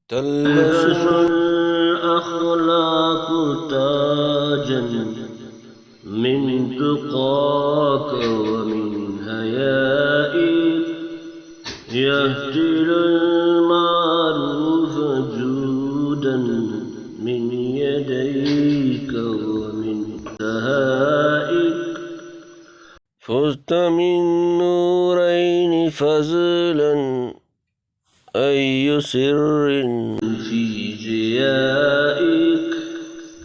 تلبس الأخلاق تاجا من تقاك ومن حيائك يهجر المعروف جودا من يديك ومن دهائك فزت من نورين فضلا أي سر في ضيائك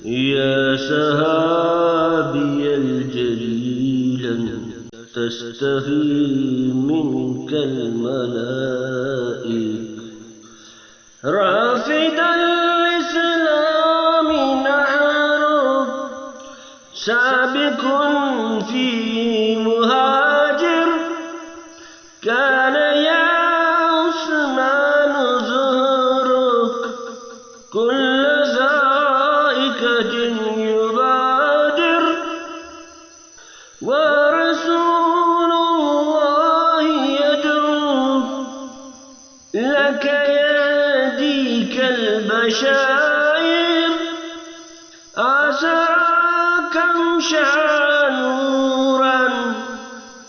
يا سحابي الجليل تستحي منك الملائك رافد الإسلام نهر سابق في مهاجر كان يا عثمان زهرك كل ذائقة يبادر ورسول الله يدعو لك يهديك البشائر أسراك امشى نورا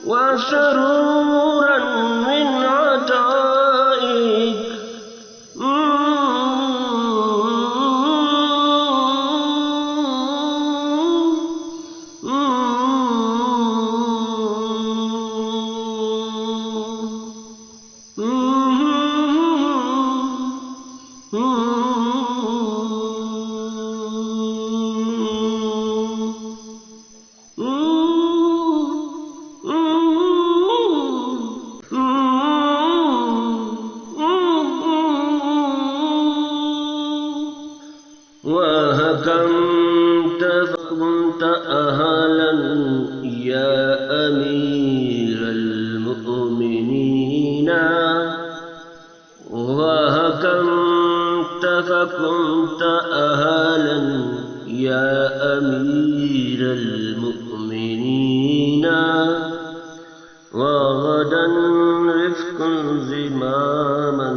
وسرورا من عطائك وهكمت فكنت أهلا يا أمير المؤمنين وهكمت فكنت أهلا يا أمير المؤمنين وغدا رفق زماما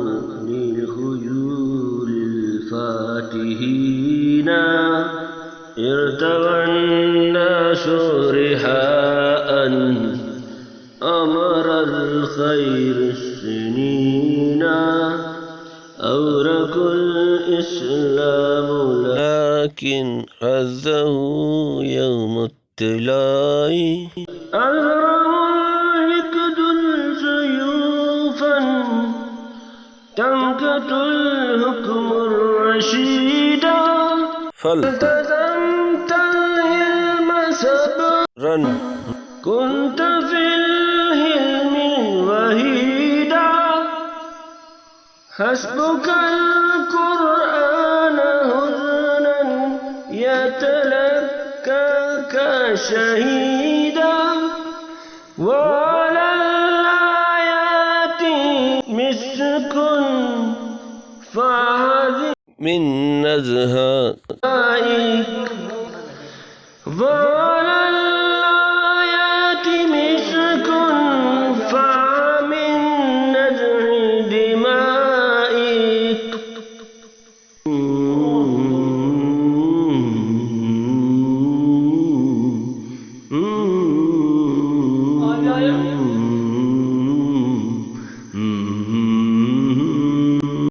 للخيول الفاتحين ارتوى الناس رحاء أمر الخير السنين أورك الإسلام لكن هزه يوم التلاء أذرم الهكد سيوفا تنكت الحكم الرشيدا فالتزمت الهلم سبرا كنت في الهلم وهيدا حسبك القرآن هزنا يتلكاك شهيدا وعلى الآيات مسك فهذه من نزهة